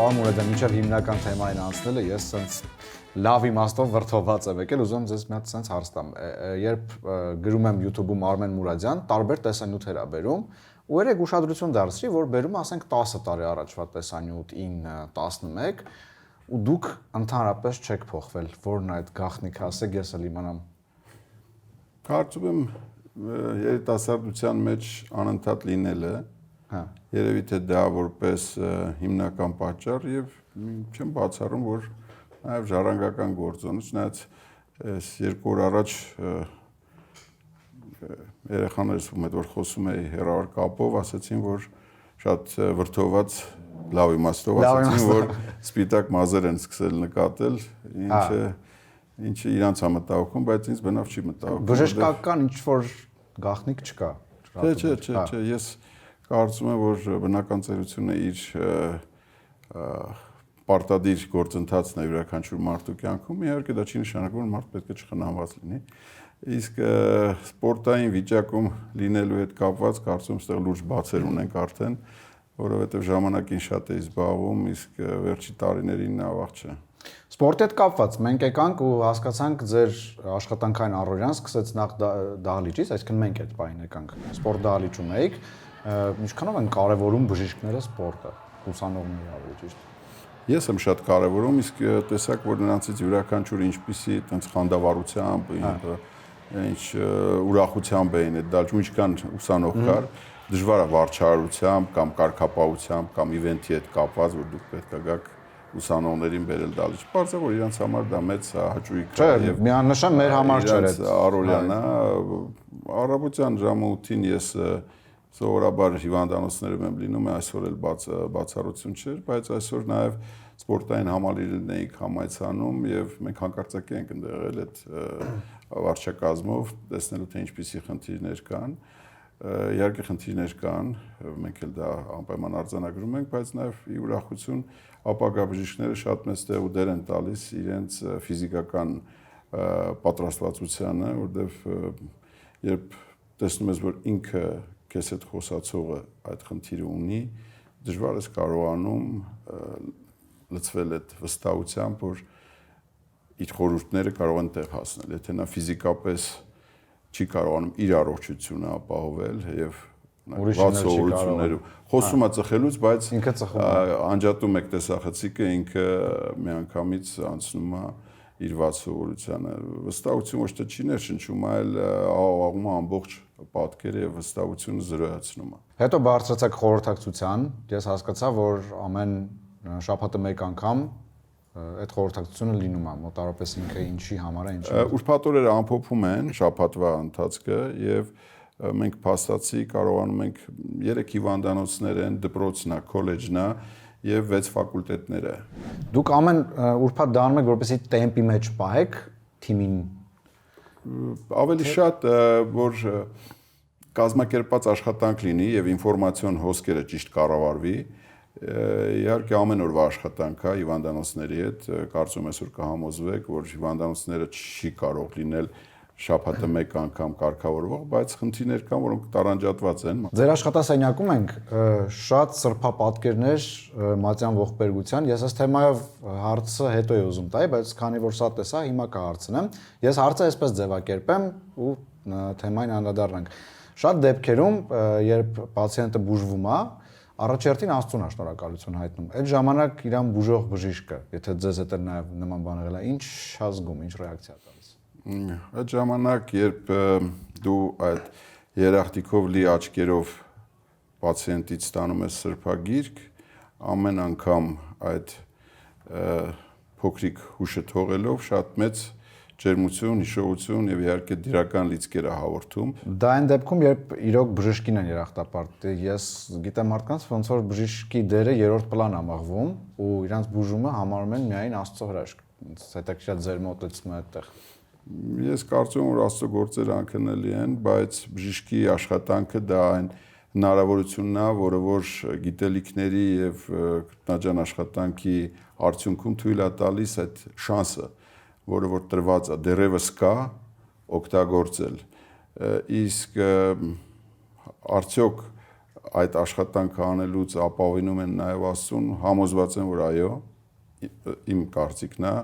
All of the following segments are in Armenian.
Պարոն Մուրադյան, մինչև հիմնական թեմային անցնելը ես սենց լավ իմաստով վրդովված եմ եկել, ուզում ձեզ մի հատ սենց հարց տամ։ Երբ գրում եմ YouTube-ում Արմեն Մուրադյան, տարբեր տեսանյութեր ա բերում, ու երեք ուշադրություն դարձրի, որ բերում ասենք 10 տարի առաջվա տեսանյութ 9, 11, ու դուք ընդհանրապես չեք փոխվել, որն այդ գաղտնիքը, ասեք ես էլ իմանամ։ Կարծում եմ երիտասարդության մեջ անընդհատ լինելը, երևի թե դա որպես հիմնական պատճառ եւ չեմ բացառում, որ նաեւ ժառանգական գործոնից, նայած այս 2 օր առաջ երեխաներս ում հետ որ խոսում էի հեռավոր կապով, ասացին, որ շատ վրդոված լավ իմաստով ասացին, որ սպիտակ մազեր են սկսել նկատել, ինչը իրանց համտավքում, բայց ինձ բնավ չի մտահոգում։ Բժշկական ինչ որ գաղտնիք չկա։ Չէ, ես կարծում եմ, որ բնական ծերությունը իր պարտադիր գործընթացն է յուրաքանչյուր մարդու կյանքում, իհարկե դա չի նշանակում, որ մարդը պետք է չխնամված լինի։ Իսկ սպորտային վիճակում լինելու հետ կապված կարծում եմ, այստեղ լուրջ բացեր ունենք արդեն, որովհետև ժամանակին շատ է զբաղվում, իսկ վերջի տարիներին ավաղ չէ։ Սպորտի հետ կապված մենք եկանք ու հասկացանք ձեր աշխատանքային առօրյան սկսեց նախ դահլիճից, այսինքն մենք այդ պահին եկանք սպորտ դահլիճում էիք, ինչքանով են կարևորում բժիշկները սպորտը, ուսանողները ավելի ճիշտ։ Ես եմ շատ կարևորում, իսկ տեսակ, որ նրանցից յուրաքանչյուր ինչպիսի այդպես խանդավառությամբ, ինչ ուրախությամբ էին այդ դալճում, ինչքան ուսանող կար, դժվար է վարչարությամբ կամ կարգապահությամբ կամ իվենթի հետ կապված, որ դուք պետք է գաք ուսանողներին բերել դալիճ։ Պարզ է, որ իրանց համար դա մեծ հաճույք է եւ միանշան մեր համար չէր այդ առօրյան է։ Առավոտյան ժամը 8-ին ես սովորաբար հիվանդանոցներում եմ լինում, այսօր էլ բացառություն չէր, բայց այսօր նաև սպորտային համալիրներն էինք համայցանում եւ մենք հանկարծակի ենք ընդեղել այդ վարչակազմով, տեսնելու թե ինչպիսի խնդիրներ կան։ Իհարկե խնդիրներ կան, մենք էլ դա անպայման արձանագրում ենք, բայց նաև ի ուրախություն ապագա բժիշկները շատ մեծ տեղ ու դեր են տալիս իրենց ֆիզիկական պատրաստվածությանը, որտեղ երբ տեսնում ես, որ ինքը քեզ հետ խոսացողը այդ խնդիրը ունի, դժվար ես կարողանում լցվել այդ վստահությամբ, որ իր խորհուրդները կարող են տեղ հասնել, եթե նա ֆիզիկապես չի կարողանում իր առողջությունը ապահովել եւ վասողություններով խոսում է ծխելուց, բայց ինքը ծխում է անջատում եք տեսախցիկը, ինքը միանգամից անցնում է իր վասողությունը։ Վստահություն ոչ թե չի ներշնչում, այլ աղաղում է ամբողջ պատկերը եւ վստահությունը զրոյացնում է։ Հետո բարձրացաք խորհրդակցության, ես հասկացա, որ ամեն շաբաթը մեկ անգամ այդ խորհրդակցությունը լինում է, մոտավորապես ինքը ինչի համար է, ինչի։ Ուրբաթ օրերը ամփոփում են շաբաթվա ընթացքը եւ մենք փաստացի կարողանում ենք 3 հիվանդանոցներ են, դպրոցն է, քոլեջն է եւ 6 ֆակուլտետներ է։ Դուք ամեն ուրբաթ դառնում եք, որպեսզի տեմպի մեջ պահեք թիմին։ Ավելի շատ որ կազմակերպած աշխատանք լինի եւ ինֆորմացիոն հոսքերը ճիշտ կառավարվի։ Իհարկե ամեն օրվա աշխատանք է հիվանդանոցների հետ, կարծում եմ այսօր կհամոզվեք, որ հիվանդանոցները չի կարող լինել շաբաթը մեկ անգամ կարգավորվող, բայց խնդիրներ կան, որոնք տարանջատված են։ Ձեր աշխատասենյակում ենք շատ սրբապատկերներ մատյան ողբերգության։ Ես այս թեմայով հարցը հետո եմ ուզում տալ, բայց քանի որ սա տեսա, հիմա կհարցնեմ։ Ես հարցը այսպես ձևակերպեմ ու թեմային անդրադառնանք։ Շատ դեպքերում, երբ պացիենտը բուժվում է, առաջերտին Աստծուն է շնորհակալություն հայտնում։ Այդ ժամանակ իրան բուժող բժիշկը, եթե ձեզ հետ էլ նաև նման բան եղել է, ինչ ազգում, ինչ ռեակցիա տալիս։ Այդ ժամանակ, երբ դու այդ երախտիկով լի աչքերով պացիենտից ստանում ես սրբագիրք, ամեն անգամ այդ փոքրիկ հուշը թողելով շատ մեծ ջերմություն, հիշողություն եւ իհարկե դիրական լիցքեր է հաղորդում։ Դա այն դեպքում, երբ իրոք բժշկին են երախտապարտ։ Ես գիտեմ մարդկանց, ոնց որ բժշկի դերը երրորդ պլան է մղվում ու իրանց բուժումը համարում են միայն Աստծո հրաշք։ Հետաքրքիր ձեր մոտեցումը այդտեղ։ Ես կարծում եմ, որ Աստծո գործերը անքննելի են, բայց բժշկի աշխատանքը դա այն հնարավորությունն է, որը որ գիտելիքների եւ քրտնաջան աշխատանքի արդյունքում թույլ է տալիս այդ շանսը, որը որ տրված է, դեռևս կա օգտագործել։ Իսկ արդյոք այդ աշխատանքը անելուց ապավինում են նաև Աստծուն, համոզված եմ, որ այո, իմ կարծիքն է,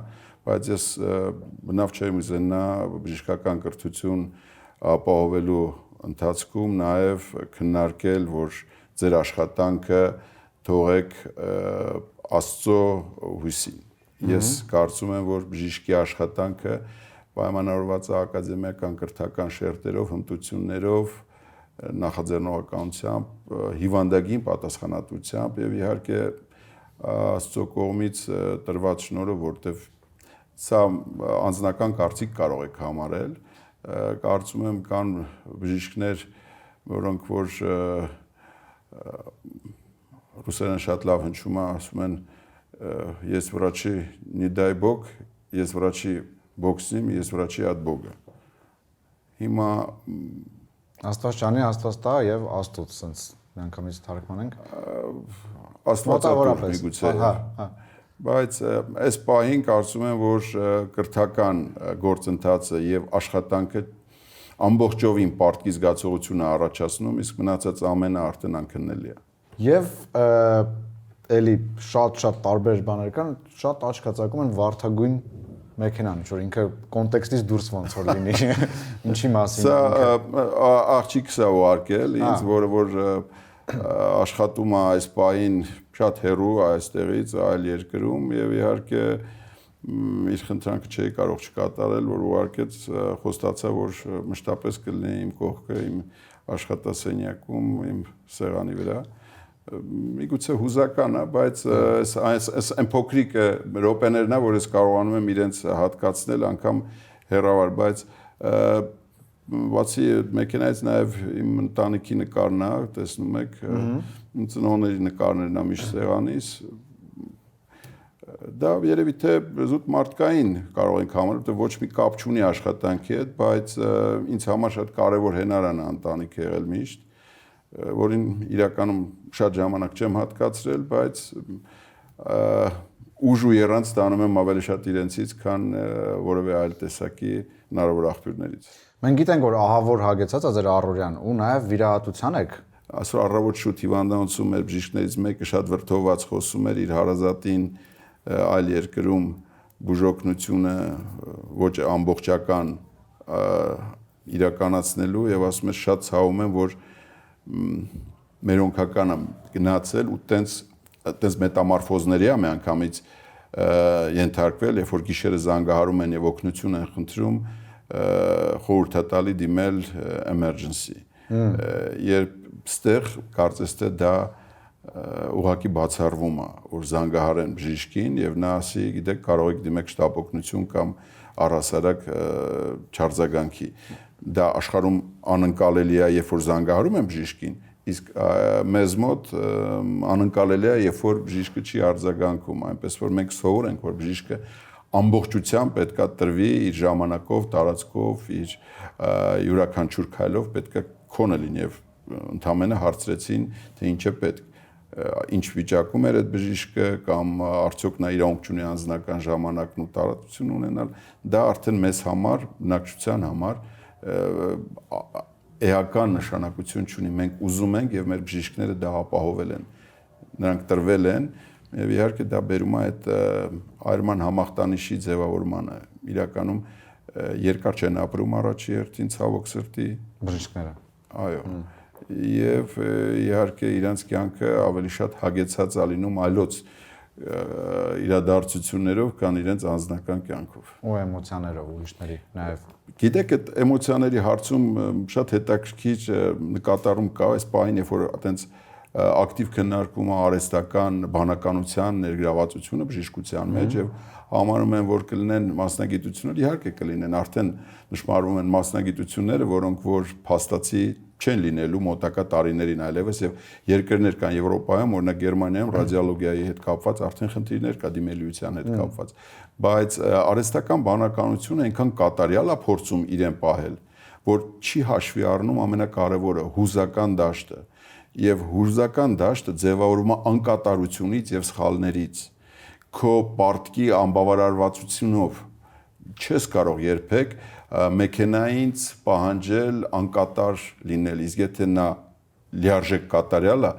բայց ես բնավ չեմ ուզենա բժշկական կրթություն ապահովելու ընթացքում նաև քննարկել, որ ձեր աշխատանքը թողեք Աստծո հույսին։ Ես կարծում եմ, որ բժշկի աշխատանքը պայմանավորված է ակադեմիական կրթական շերտերով, հմտություններով, նախաձեռնողականությամբ, հիվանդագին պատասխանատվությամբ եւ իհարկե Աստծո կողմից տրված շնորհը, որտեվ սա անձնական կարծիք կարող եք համարել, կարծում եմ կան բժիշկներ, որոնք որ ռուսերեն շատ լավ հնչում է, ասում են ես վրաչի не дай бог, ես վրաչի Бог с ним, ես վրաչի от Бога։ Հիմա Աստված ճանի, Աստված տա եւ Աստծո sense միանգամից թարգմանենք։ Աստվածատուր միգուցե։ Բայց այս պահին կարծում եմ, որ կրթական գործընթացը եւ աշխատանքը ամբողջովին պարտքի զգացողություն է առաջացնում, իսկ մնացած ամենը արդեն անքննելի է։ Եվ էլի շատ տարբեր բաներ կան, շատ աչքացակում են վարդագույն մեքենան, ինչ որ ինքը կոնտեքստից դուրս ոնց որ լինի, ինչի մասին։ Սա աղջիկս է ուղարկել, ինձ որը որ աշխատում է այս պահին շատ հեռու այստեղից, այլ երկրում եւ իհարկե իր խնդրանքը չէի կարող չկատարել, որ ուղարկեց, խոստացա, որ մշտապես կլինի իմ կողքը, իմ աշխատասենյակում, իմ սեղանի վրա։ Միգուցե հուզական է, բայց այս այն փոքրիկ րոպեներն է, որ ես կարողանում եմ իրենց հատկացնել անգամ հեռավար, բայց բացի մեքենայից նաև իմ ընտանիքի նկարն է, տեսնում եք, իմ ծնողների նկարներն է միշտ սեղանիս։ Դա երևի թե զուտ մարդկային կարող ենք համարել, որտեղ ոչ մի կապ չունի աշխատանքի հետ, բայց ինձ համար շատ կարևոր հենարան է ընտանիքը եղել միշտ, որին իրականում շատ ժամանակ չեմ հատկացրել, բայց ուժ ու եռանց ստանում եմ ավելի շատ իրենցից, քան որևէ այլ տեսակի հնարավոր աղբյուրներից։ Մենք գիտենք, որ ահավոր հագեցած է ձեր առօրյան ու նաև վիրահատության եք։ Այսօր առավոտ շուտ հիվանդանոցում մեր բժիշկներից մեկը շատ վրդովված խոսում էր իր հարազատին այլ երկրում բուժօգնությունը ոչ ամբողջական իրականացնելու եւ ասում էր շատ ցավում եմ, որ մերոնքականը գնացել ու տենց մետամորֆոզների է միանգամից ենթարկվել, երբ որ գիշերը զանգահարում են եւ օգնություն են խնդրում, խորհրդատալի դիմել emergency։ Երբ ստեղ կարծես թե դա ուղղակի բացառվում է, որ զանգահարեն բժիշկին եւ նա ասի, գիտեք, կարող եք դիմեք շտապ օգնություն կամ առհասարակ չարձագանքի։ Դա աշխարհում անընկալելի է, երբ որ զանգահարում են բժիշկին, իսկ մեզ մոտ անընկալելի է, երբ որ բժիշկը չի արձագանքում, այնպես որ մենք սովոր ենք, որ բժիշկը ամբողջությամբ պետքա տրվի իր ժամանակով, տարածքով, իր յուրաքանչյուր քայլով պետքա քոնը լինի եւ ընդամենը հարցրեցին, թե ինչ է պետք, ինչ վիճակում էր այդ բժիշկը կամ արդյոք նա իրավունք ունի անձնական ժամանակն ու տարածություն ունենալ, դա արդեն մեզ համար, բնակչության համար էական նշանակություն ունի, մենք ուզում ենք եւ մեր բժիշկները դա ապահովել են, նրանք տրվել են եւ իհարկե դա բերում է այդ այրման համախտանիշի ձևավորմանը, իրականում երկար չեն ապրում առաջի հերթին ցավոք սրտի բժիշկները։ Այո։ Եվ իհարկե իրանց կյանքը ավելի շատ հագեցած է լինում այլոց իրադարձություններով, քան իրենց անձնական կյանքով։ Ու էմոցիաներով ուրիշների նաև։ Գիտեք, այդ էմոցիաների հարցում շատ հետաքրքիր նկատառում կա, այս պահին, երբ որ այտենց ակտիվ քննարկում է արհեստական բանականության ներգրավվածությունը բժշկության մեջ եւ համարում են, որ կլինեն մասնագիտություններ, իհարկե կլինեն, արդեն նշмарվում են մասնագիտությունները, որոնք որ փաստացի չեն լինելու մոտակա տարիներին այլևս եւ երկրներ կան Եվրոպայում, օրինակ Գերմանիայում ռադիոլոգիայի հետ կապված արդեն խնդիրներ կա դիմելիության հետ կապված, բայց արհեստական բանականությունը այնքան կատարյալ է փորձում իրեն պահել, որ չի հաշվի առնում ամենակարևորը հուզական դաշտը եւ հուզական դաշտը ձևավորվում է անկատարությունից եւ սխալներից քո պարտքի անբավարարվածությունով չես կարող երբեք մեքենայից պահանջել անկատար լինել, իսկ եթե նա լիարժեք կատարյալը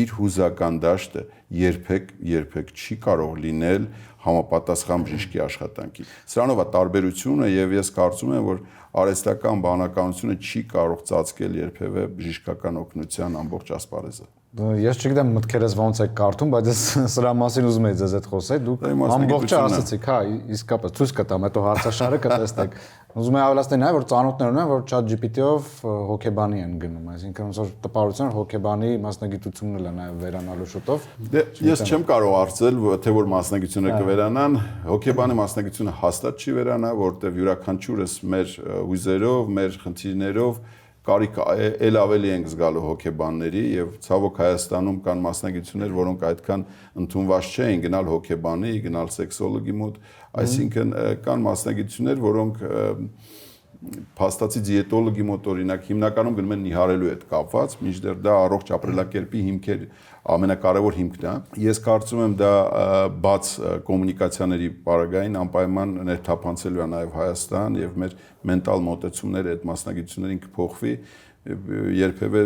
իր հուզական դաշտը երբեք չի կարող լինել համապատասխան բժշկի աշխատանքի։ Սրանով է տարբերությունը եւ ես կարծում եմ, որ արհեստական բանականությունը չի կարող ծածկել երբևէ բժշկական օգնության ամբողջ ասպարեզը։ Ես չգիտեմ մտքերս ոնց եք կարդում, բայց ես սրա մասին ուզում եի ձեզ հետ խոսել, դուք ամբողջը ասացիք, հա, իսկապես ցույց կտամ, հետո հարցաշարը կտեսնեք։ Ուզում եմ ավելացնել նաև, որ ծանոթներ ունեմ, որ ChatGPT-ով հոկեբանի են գնում, այսինքն ոնց որ տպավորություն հոկեբանի մասնագիտությունն էլ է նաև վերանալու շուտով։ Ես չեմ կարող արծել, թե որ մասնագիտությունը կվերանան, հոկեբանի մասնագիտությունը հաստատ չի վերանա, որտեղ յուրաքանչյուրս մեր հույզերով, մեր խնդիրներով կարիք էլ ավելի ենք զգալու հոկեբանների եւ ցավոք Հայաստանում կան մասնագետություններ, որոնք այդքան ընդունված չէին գնալ հոկեբանի, գնալ սեքսոլոգի մոտ, այսինքն կան մասնագետություններ, որոնք փաստացի դիետոլոգի մոտ օրինակ հիմնականում գնում են նիհարելու հետ կապված, մինչդեռ դա առողջ ապրելակերպի հիմքեր ամենակարևոր հիմքն է։ Ես կարծում եմ դա բաց կոմունիկացիաների պարագային անպայման ներթափանցելու է նաև Հայաստան եւ մեր մենտալ մոտեցումները այդ մասնագետություններին կփոխվի, երբևէ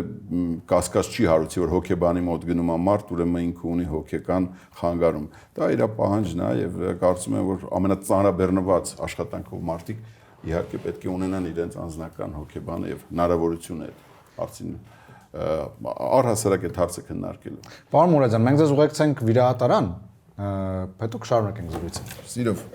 կասկած չի հարուցի, որ հոկեբանի մոտ գնում է մարդ, ուրեմն ինքը ունի հոկեական խանգարում։ Դա իր պահանջն է եւ կարծում եմ, որ ամենածանրաբեռնված աշխատանքով մարդիկ իհարկե պետք է ունենան իրենց անձնական հոգեբանը եւ հնարավորությունը այդ հարցին առհասարակ այդ հարցը քննարկելու։ Պարոն Մուրադյան, մենք ձեզ ուղեկցենք վիրահատարան, հետո կշարունակենք զրույցը։ Սիրով։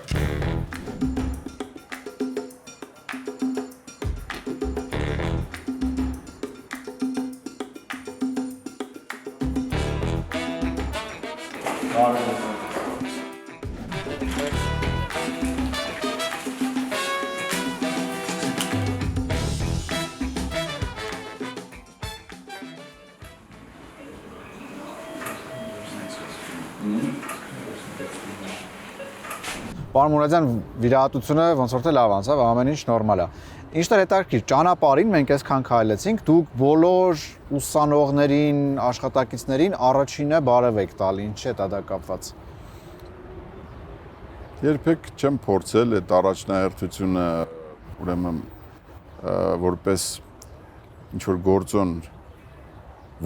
Պարոն Մուրադյան, վիրահատությունը ոնց որ թե լավ անցավ, ամեն ինչ նորմալ է։ Ինչն է հետաքրքիր, ճանապարհին մենք այսքան քայլեցինք, դուք բոլոր ուսանողներին, աշխատակիցներին առաջինը բարև եք տալի, ինչ է դա կապված։ Երբեք չեմ փորձել այդ առաջնահերթությունը, ուրեմն որպես ինչ որ գործոն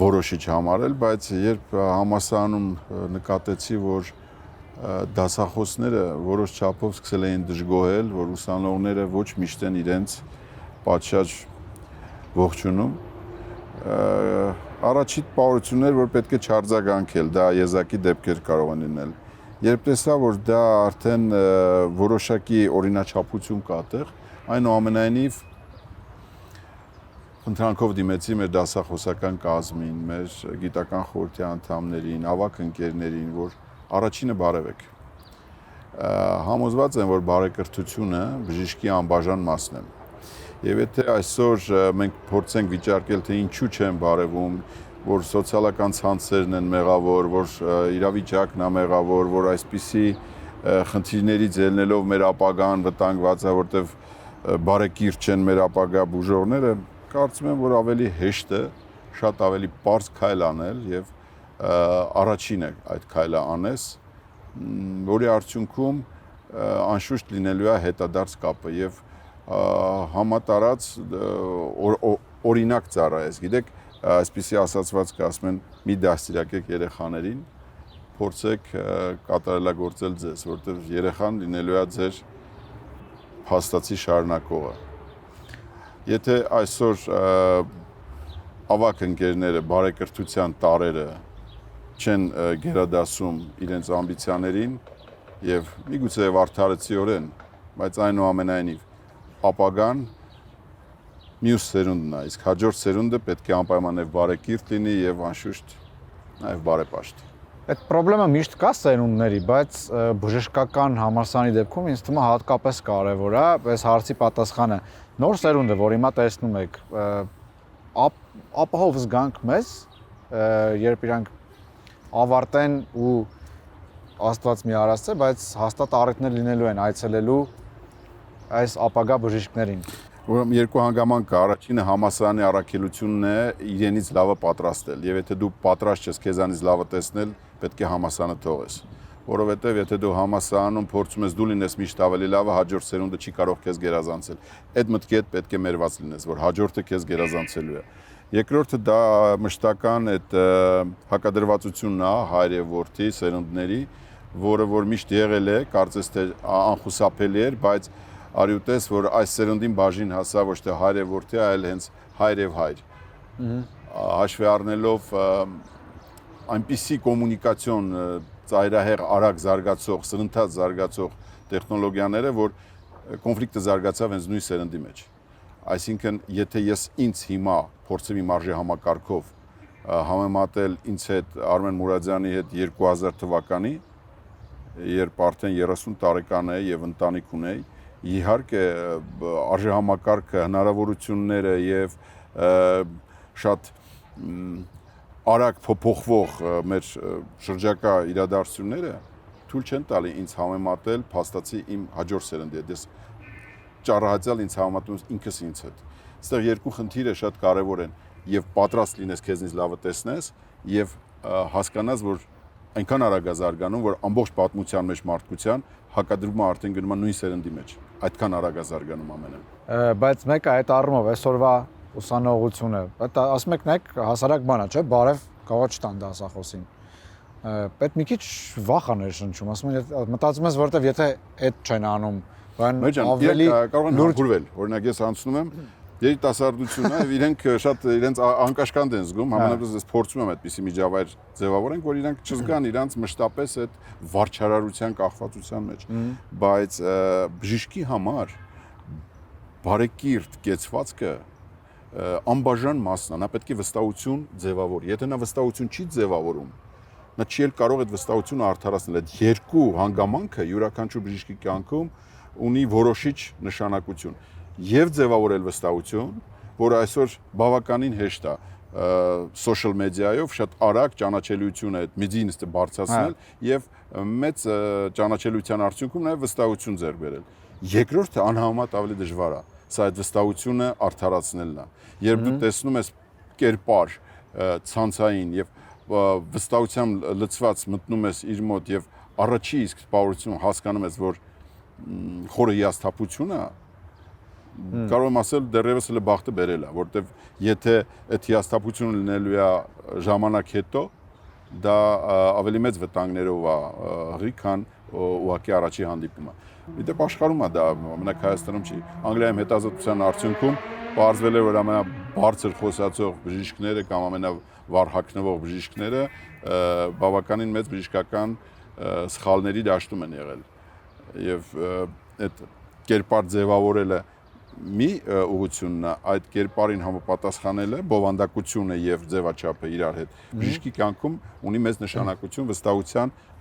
որոշիչ համարել, բայց երբ համասարանում նկատեցի, որ դասախոսները որոշ չափով սկսել էին դժգոհել, որ ուսանողները ոչ միշտ են իրենց պատշաճ ողջունում, առաջին պարություններ, որ պետք է չարձագանքել, դա եզակի դեպքեր կարող են լինել։ Երբ տեսա, որ դա արդեն որոշակի օրինաչափություն կա այդտեղ, այնուամենայնիվ խնդրանքով դիմեցի մեր դասախոսական կազմին, մեր գիտական խորհրդի անդամներին, ավագ ընկերներին, որ առաջինը բարևեք։ Համոզված եմ, որ բարեկրթությունը բժշկի անբաժան մասն է։ Եվ եթե այսօր մենք փորձենք վիճարկել, թե ինչու չեն բարևում, որ սոցիալական ցանցերն են մեղավոր, որ իրավիճակն է մեղավոր, որ այսպիսի խնդիրներից ելնելով մեր ապագան վտանգված է, որտեղ բարեկիրթ չեն մեր ապագա բուժողները, կարծում եմ, որ ավելի հեշտ է, շատ ավելի պարզ քայլ անել եւ առաջինը այդ քայլը անես, որի արդյունքում անշուշտ լինելու է հետադարձ կապը եւ համատարած օրինակ ծառայես։ Գիտեք, այսպիսի ասացված կասում են՝ մի դաստիարակեք երեխաներին, փորձեք կատարելագործել ձեզ, որտեղ երեխան լինելու է ձեր փաստացի շարունակողը։ Եթե այսօր ավագ ընկերները բարեկրթության տարերը չեն գերադասում իրենց ամբիցիաներին եւ միգուցե արդարացիորեն, բայց այնուամենայնիվ ապագան մյուս սերունդն է, իսկ հաջորդ սերունդը պետք է անպայմանորեն բարեկիրթ լինի եւ անշուշտ նաեւ բարեպաշտ։ Այդ խնդրումը միշտ կա սերունդների, բայց բժշկական համալսարանի դեպքում ինձ թվում է հատկապես կարևոր է այս հարցի պատասխանը։ Նոր սերունդը, որ հիմա տեսնում եք, ապահով զգանք մեզ, երբ իրանք ավարտեն ու Աստված մի արասցե, բայց հաստատ առիթներ լինելու են այցելելու այս ապագա բժիշկներին։ Ուրեմն երկու հանգամանք կա, առաջինը համասարանի առաքելությունն է իրենից լավը պատրաստել, եւ եթե դու պատրաստ ես քեզանից լավը տեսնել, պետք է համասարանը թողես, որովհետեւ եթե դու համասարանում փորձում ես դու լինես միշտ ավելի լավը, հաջորդ սերունդը չի կարող քեզ գերազանցել։ Այդ մտքի հետ պետք է մերված լինես, որ հաջորդը քեզ գերազանցելու է։ Երկրորդը դա մշտական այդ հակադրվածությունն է հայր եւ որդի սերունդների, որը որ միշտ եղել է, կարծես թե անխուսափելի էր, բայց արի ուտես, որ այս սերունդին բաժին հասա ոչ թե հայր եւ որդի, այլ հենց հայր եւ հայր։ Հաշվի առնելով այնպիսի կոմունիկացիոն ծայրահեղ արագ զարգացող, սրընթաց զարգացող տեխնոլոգիաները, որ կոնֆլիկտը զարգացավ հենց նույն սերնդի մեջ։ Այսինքն, եթե ես ինձ հիմա փորձեմ իմ արժի համակարգով համեմատել ինձ հետ Արմեն Մուրադյանի հետ 2000 թվականի, երբ արդեն 30 տարեկան է եւ ընտանիք ունեի, իհարկե արժի համակարգը, հնարավորությունները եւ շատ արագ փոփոխվող մեր շրջակա իրադարձությունները թույլ չեն տալի ինձ համեմատել փաստացի իմ հաջորդ սերնդի հետ։ Ես ճառահատյալ ինձ համեմատում ինքս ինձ հետ։ Այստեղ երկու խնդիրը շատ կարևոր են եւ պատրաստ լինես քեզնից լավը տեսնես եւ հասկանաս, որ այնքան արագ է զարգանում, որ ամբողջ պատմության մեջ մարդկության հակադրումը արդեն գնում է նույն սերնդի մեջ։ Այդքան արագ է զարգանում ամենը։ Բայց մեկը այդ առումով այսօրվա ուսանողությունը, դա ասում եք նայեք հասարակ բան է, չէ՞, բարև կարող չտան դասախոսին։ Պետք մի քիչ վախ է ներշնչում, ասում են, մտածում ես, որովհետև եթե այդ չեն անում, բան ավելի կարող են հանգուրվել, օրինակ ես անցնում եմ երիտասարդությունը եւ իրենք շատ իրենց անկաշկանդ են զգում, համենայնիվ ես փորձում եմ այդպիսի միջավայր ձևավորենք, որ իրենք չզգան իրանց մշտապես այդ վարչարարության կախվածության մեջ, բայց բժիշկի համար բարեկիրթ կեցվածքը անբաժան մասն է, նա պետք է վստահություն ձևավորի։ Եթե նա վստահություն չի ձևավորում, նա չի էլ կարող այդ վստահությունը արդարացնել։ Այդ երկու հանգամանքը յուրաքանչյուր բժշկի կյանքում ունի որոշիչ նշանակություն։ Եվ ձևավորել վստահություն, որը այսօր բավականին հեշտ է social մեդիայով շատ արագ ճանաչելիությունը այդ մեդիինստը բարձրացնել եւ մեծ ճանաչելիության արդյունքում նաեւ վստահություն ձեռք բերել։ Երկրորդը անհամեմատ ավելի դժվար է։ Սա այդ վստահությունը արդարացնելն է։ Երբ դու տեսնում ես կերպար ցանցային եւ վստահությամբ լցված մտնում ես իր մոտ եւ առաջի իսկ սպառություն հասկանում ես, որ խորը հիասթափություն է, կարող եմ ասել դեռևս հələ բախտը բերել է, որտեվ եթե այդ հիասթափությունը լինելու է ժամանակ հետո, դա ավելի մեծ վտանգներով է հղի, քան ուղղակի առաջի հանդիպումը։ Իդեպ աշխարհում է դա, մենակ Հայաստանում չի։ Անգլիայում հետազոտության արդյունքում պարզվել է, որ ամենաբարձր խոսացող բժիշկները կամ ամենավառ հագնվող բժիշկները բավականին մեծ բժշկական սխալների դաշտում են եղել։ Եվ այդ կերպար ձևավորելը մի ուղղությունն է, այդ կերպարին համապատասխանելը, բովանդակությունը եւ ձևաչափը իրար հետ բժշկի կյանքում ունի մեծ նշանակություն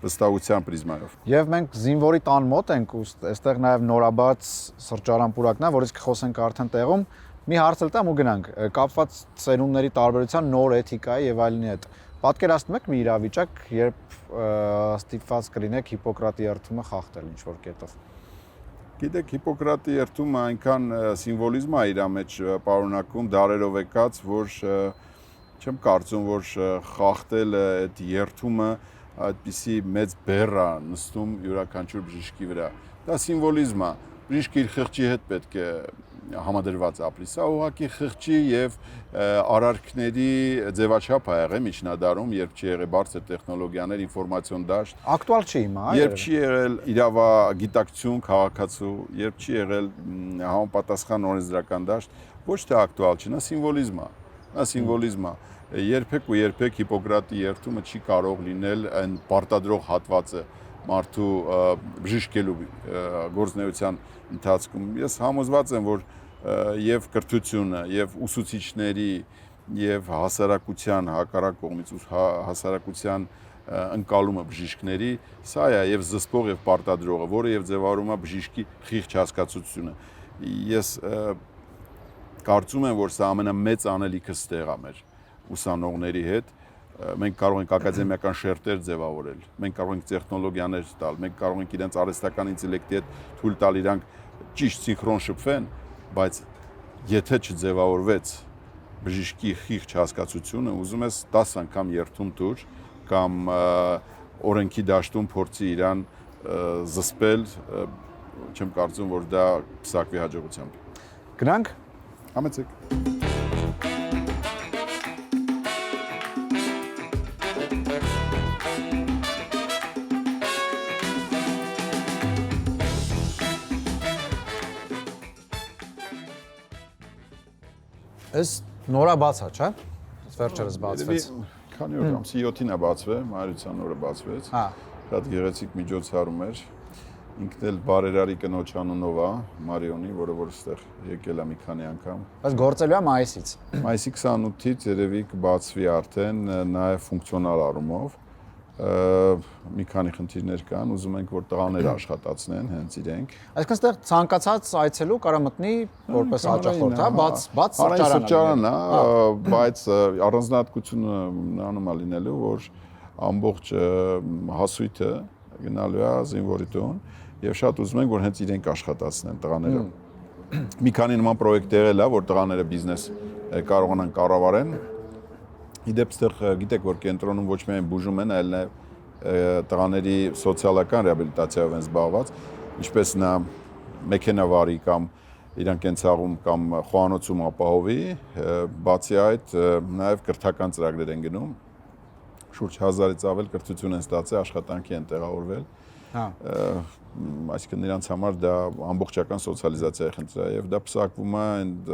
վստահության պրիզմայով։ Եվ մենք զինվորի տան մոտ ենք, այստեղ նաեւ նորաբաց սրճարան պուրակն է, որից կխոսենք արդեն տեղում։ Մի հարց էլ տամ ու գնանք, կապված սերունդների տարբերության նոր էթիկայի եւ այլնի հետ։ Պատկերացնում եք մի իրավիճակ, երբ ստիպված կլինեք Հիպոկրատի երթումը խախտել ինչ-որ կետով։ Գիտեք, Հիպոկրատի երթումը այնքան սիմվոլիզմ է իր մեջ պարունակում դարերով եկած, որ չեմ կարծում, որ խախտելը այդ երթումը այդպիսի մեծ բեռ է նստում յուրաքանչյուր բժշկի վրա։ Դա սիմվոլիզմ է։ Բժիշկը իր խղճի հետ պետք է համադրված ապրի։ Սա ուղղակի խղճի եւ արարքների ձևաչափ է եղել միջնադարում, երբ չի եղել բարձր տեխնոլոգիաներ, ինֆորմացիոն դաշտ։ Ակտուալ չի հիմա, երբ չի եղել իրավագիտակցություն, քաղաքացու, երբ չի եղել համապատասխան օրենսդրական դաշտ, ոչ թե ակտուալ չի, նա սիմվոլիզմ է։ Նա սիմվոլիզմ է։ Երբեք ու երբեք Հիպոկրատի երթումը չի կարող լինել այն պարտադրող հատվածը մարդու բժշկելու գործունեության ընթացքում։ Ես համոզված եմ, որ եւ կրթությունը, եւ ուսուցիչների, եւ հասարակության հակառակ կողմից հասարակության ընկալումը բժիշկների, սա է եւ զսպող եւ պարտադրողը, որը եւ ձևավորում է բժիշկի խիղճ հասկացությունը։ Ես կարծում եմ, որ սա ամենամեծ անելիքը ստեղ է մեր ուսանողների հետ։ Մենք կարող ենք ակադեմիական շերտեր ձևավորել, մենք կարող ենք տեխնոլոգիաներ տալ, մենք կարող ենք իրենց արհեստական ինտելեկտի հետ թույլ տալ իրանք ճիշտ սինխրոն շփվեն, բայց եթե չձևավորվեց բժշկի խիղճ հասկացությունը, ուզում ես 10 անգամ երթում տուր կամ օրենքի դաշտում փորձի իրան զսպել, չեմ կարծում, որ դա կսակվի հաջողությամբ։ Գնանք։ Համեցեք։ Այս նորաբաց է, չէ՞։ Վերջերս բացվեց։ Քանի օր ամսի 7-ին է բացվել, Մայրության օրը բացվեց։ Հա։ Շատ գեղեցիկ միջոցառում էր։ Ինքն էլ բարերարի կնոջ անունով է, Մարիոնի, որը որ այստեղ եկել է մի քանի անգամ։ Բայց գործելու է մայիսից։ Մայիսի 28-ից երևի կբացվի արդեն, նաև ֆունկցիոնալ առումով։ Մի քանի խնդիրներ կան, ուզում ենք որ տղաները աշխատացնեն հենց իրենք։ Այսինքն այստեղ ցանկացած այցելու կարա մտնի որպես հաճախորդ, հա, բաց սրճարան է, բայց առանձնահատկությունը նրանում է լինելու, որ ամբողջ հասույթը գնալու է զինվորի տուն եւ շատ ուզում ենք որ հենց իրենք աշխատացնեն տղաները։ Մի քանի նման պրոյեկտ եղել է, որ տղաները բիզնես կարողանան կառավարեն։ Իդեպ այստեղ գիտեք որ կենտրոնում ոչ միայն բուժում են, այլ նաև տղաների սոցիալական ռեաբիլիտացիայով են զբաղված, ինչպես նա մեքենավարի կամ իրան կենցաղում կամ խոհանոցում ապահովի, բացի այդ նաև կրթական ծրագրեր են գնում։ Շուրջ 1000-ից ավել կրթություն են ստացել, աշխատանքի են տեղավորվել։ Հա։ Այսինքն նրանց համար դա ամբողջական սոցիալիզացիայի խնդիր է եւ դա պսակվում է այդ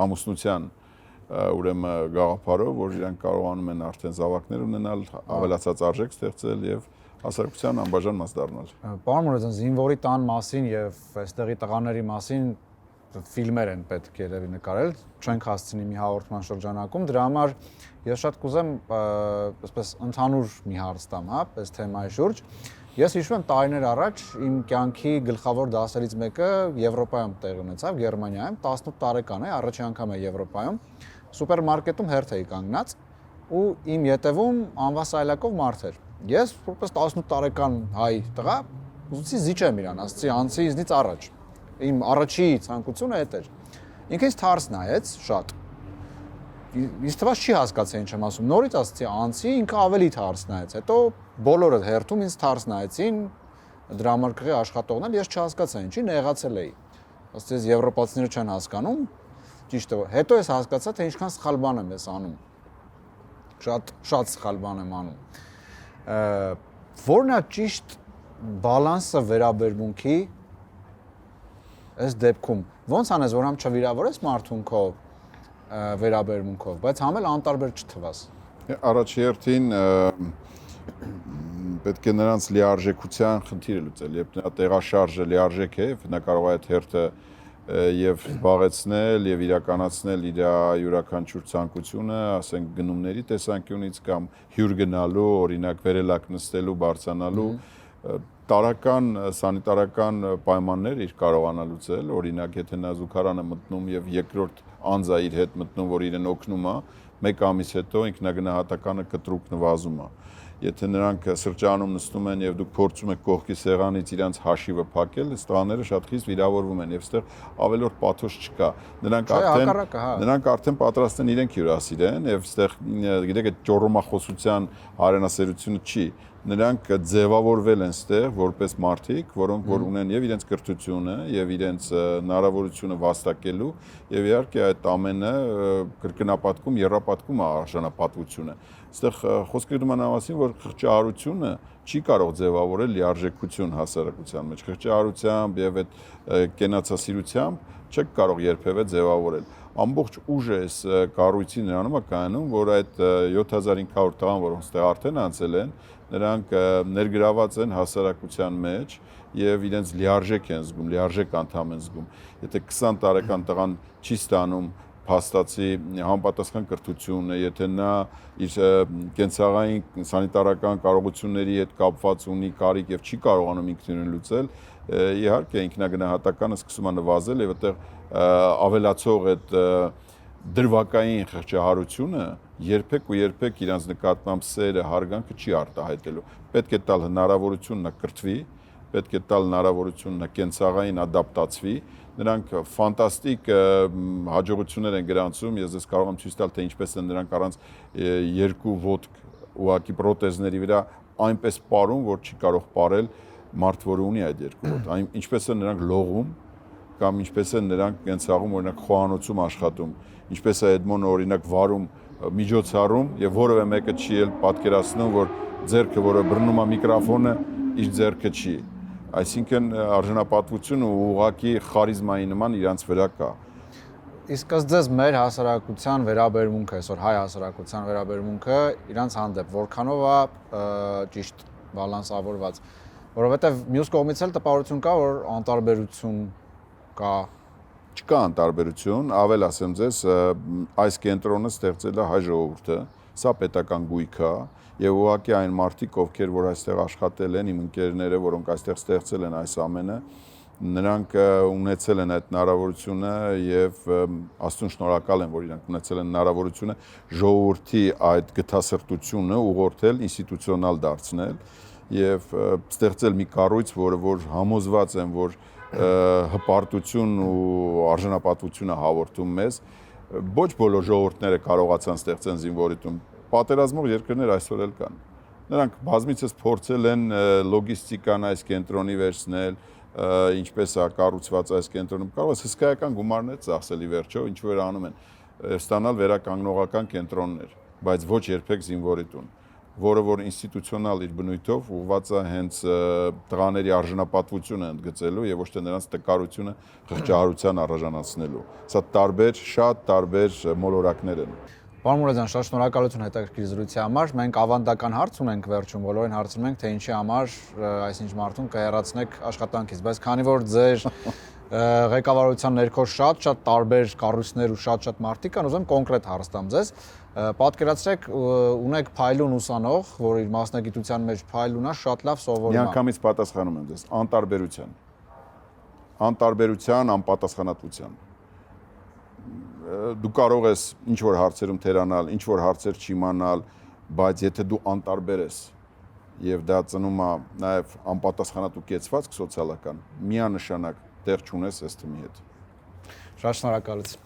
ամուսնության ուրեմն գաղափարով, որ իրանք կարողանում են արդեն զավակներ ունենալ, ավելացած արժեք ստեղծել եւ հասարակության անբաժան մաս դառնալ։ Պարոն Մուրադյան, զինվորի տան մասին եւ այստեղի տղաների մասին ֆիլմեր են պետք երևի նկարել, չենք հասցնի մի հաղորդման շրջանակում, դրա համար ես շատ կուզեմ այսպես ընդհանուր մի հարց տամ, հա, այս թեմայի շուրջ։ Ես հիշում եմ տարիներ առաջ իմ կյանքի գլխավոր դասերից մեկը Եվրոպայում տեղի ունեցավ, Գերմանիայում, 18 տարեկան էի, առաջին անգամ եմ Եվրոպայում, սուպերմարկետում հերթ էի կանգնած ու իմ ետևում անվասայլակով մարդ էր։ Ես որպես 18 տարեկան հայ տղա ուզեցի զիջեմ իրան, ասացի անցի ինձնից առաջ։ Իմ առաջի ցանկությունը այդ էր։ Ինքը ինձ թարս նայեց շատ։ Ինձ թվաց չի հասկացա ինչ եմ ասում։ Նորից ասացի անցի, ինքը ավելի թարս նայեց։ Հետո բոլորը հերթում ինձ թարս նայեցին, դրամարկղի աշխատողն էլ, ես չհասկացա ինչի, նեղացել էի։ Ասացի ես եվրոպացիները չեն հասկանում, ճիշտ է։ Հետո ես հասկացա, թե ինչքան սխալ բան եմ ես անում։ Շատ սխալ բան եմ անում։ Որն է ճիշտ բալանսը վերաբերմունքի այս դեպքում։ Ոնց անես, որ համ չվիրավորես մարդուն քո վերաբերմունքով, բայց համ էլ անտարբեր չթվաս։ Առաջի հերթին պետք է նրանց լիարժեքության խնդիրը լուծել, երբ նրա տեղաշարժը լիարժեք է, նա կարող է այդ հերթը եւ զբաղեցնել եւ իրականացնել իր յուրաքանչյուր ցանկությունը, ասենք գնումների տեսանկյունից կամ հյուր գնալու, օրինակ վերելակ նստելու, բարձրանալու տարական սանիտարական պայմաններ իր կարողանա լուծել, օրինակ եթե նա զուգարան է մտնում եւ երկրորդ անձը իր հետ մտնում, որ իրեն օգնում է, 1 ամիս հետո ինքնագնահատականը կտրուկ նվազում է։ Եթե նրանք սրճարանում նստում են եւ դուք փորձում եք կողքի սեղանից իրանց հաշիվը փակել, ստաները շատ խիստ վիրավորվում են եւ այստեղ ավելորդ պաթոս չկա։ Նրանք արդեն պատրաստ են իրենք հյուրասիրեն եւ այստեղ գիտեք այդ ճոռոմախոսության հարենասերությունը չի։ Նրանք ձևավորվել են այստեղ որպես մարդիկ, որոնք որ ունեն եւ իրենց կրթությունը եւ իրենց հնարավորությունը վաստակելու եւ իհարկե այդ ամենը կրկնապատկում, եռապատկում է արժանապատվությունը։ Այստեղ խոսքը գնում է նամասին, որ խղճահարությունը չի կարող ձևավորել լիարժեքություն հասարակության մեջ։ Խղճահարությամբ եւ այդ կենացասիրությամբ չեք կարող երբևէ ձևավորել։ Ամբողջ ուժը այս կառույցի նրանում է կայանում, որ այդ 7500 տղան, որոնց տեղ արդեն անցել են, նրանք ներգրաված են հասարակության մեջ եւ իրենց լիարժեք են զգում, լիարժեք անդամ են զգում։ Եթե 20 տարեկան տղան չի ստանում փաստացի համապատասխան կրթությունը, եթե նա իր կենցաղային սանիտարական կարողությունների հետ կապված ունի կարիք եւ չի կարողանում ինքնուրույն լուծել, իհարկե ինքնագնահատականը սկսում է նվազել եւ այդտեղ ավելացող այդ դրվակային խղճահարությունը երբեք ու երբեք իրանց նկատմամբ սերը, հարգանքը չի արտահայտելու։ Պետք է տալ հնարավորություն նա կրթվի, պետք է տալ հնարավորություն նա կենցաղային ադապտացվի, նրանք ֆանտաստիկ հաջողություններ են գրանցում, ես ես կարող եմ ցույց տալ, թե ինչպես են նրանք առանց երկու ոտք ուղղակի պրոթեզների վրա այնպես պարում, որ չի կարող պարել մարդ, որը ունի այդ երկու ոտք, ինչպես են նրանք լողում կամ ինչպես են նրանք կենցաղում օրինակ խոհանոցում աշխատում, ինչպես է Էդմոնը օրինակ վարում միջոցառում եւ որևէ մեկը չի էլ պատկերացնում, որ ձեռքը, որը բռնում է միկրոֆոնը, իր ձեռքը չի։ Այսինքն արժանապատվությունը ուղղակի խարիզմայի նման իրանց վրա կա։ Իսկ ըստ ձեզ մեր հասարակության վերաբերմունքը, այսօր հայ հասարակության վերաբերմունքը իրանց հանդեպ որքանով է ճիշտ բալանսավորված, որովհետև մյուս կողմից էլ տպավորություն կա, որ անտարբերություն կա։ Չկա անտարբերություն, ավել ասեմ ձեզ, այս կենտրոնը ստեղծել է հայ ժողովուրդը, սա պետական գույք է, եւ ուղղակի այն մարդիկ, ովքեր որ այստեղ աշխատել են, իմ ընկերները, որոնք այստեղ ստեղծել են այս ամենը, նրանք ունեցել են այդ հնարավորությունը եւ Աստծուն շնորհակալ եմ, որ իրանք ունեցել են հնարավորությունը ժողովրդի այդ գթասրտությունը ուղղորդել, ինստիտուցիոնալ դարձնել եւ ստեղծել մի կառույց, որը որ համոզված եմ, որ հպարտություն ու արժանապատվությունը հաղորդում մեզ, ոչ բոլոր ժողովուրդները կարողացան ստեղծեն զինվորություն, պատերազմող երկրներ այսօր էլ կան։ Նրանք բազմիցս փորձել են լոգիստիկան այս կենտրոնի վերցնել, ինչպես է կառուցված այս կենտրոնում, կարող է հսկայական գումարներ ծախսել ի վերջո, ինչ որ անում են, ստանալ վերականգնողական կենտրոններ, բայց ոչ երբեք զինվորություն, որը որ ինստիտուցիոնալ իր բնույթով ուղղված է հենց տղաների արժանապատվությունը ընդգծելու եւ ոչ թե նրանց տկարությունը խղճահարության առանձնացնելու։ Սա շատ տարբեր մոլորակներ են։ Պարոն Մուրադյան, շատ շնորհակալություն հետաքրքիր զրույցի համար։ Մենք ավանդական հարց ունենք վերջում, բոլորին հարցնում ենք, թե ինչի համար այսինչ մարդուն կհեռացնեք աշխատանքից, բայց քանի որ ձեր ղեկավարության ներքո շատ տարբեր կառույցներ ու շատ մարդիկ կան, ուզում եմ կոնկրետ հարց տամ ձեզ։ Պատկերացրեք, ունեք փայլուն ուսանող, որ իր մասնագիտության մեջ փայլուն է, շատ լավ սովորում է։ Միանգամից պատասխանում եմ ձեզ, անտարբերության, անպատասխանատվության։ Դու կարող ես ինչ որ հարցերում թերանալ, ինչ որ հարցեր չիմանալ, բայց եթե դու անտարբեր ես եւ դա ծնում է նաեւ անպատասխանատու կեցվածք սոցիալական, միանշանակ տեղ չունես այս թիմի հետ։ Շատ շնորհակալություն։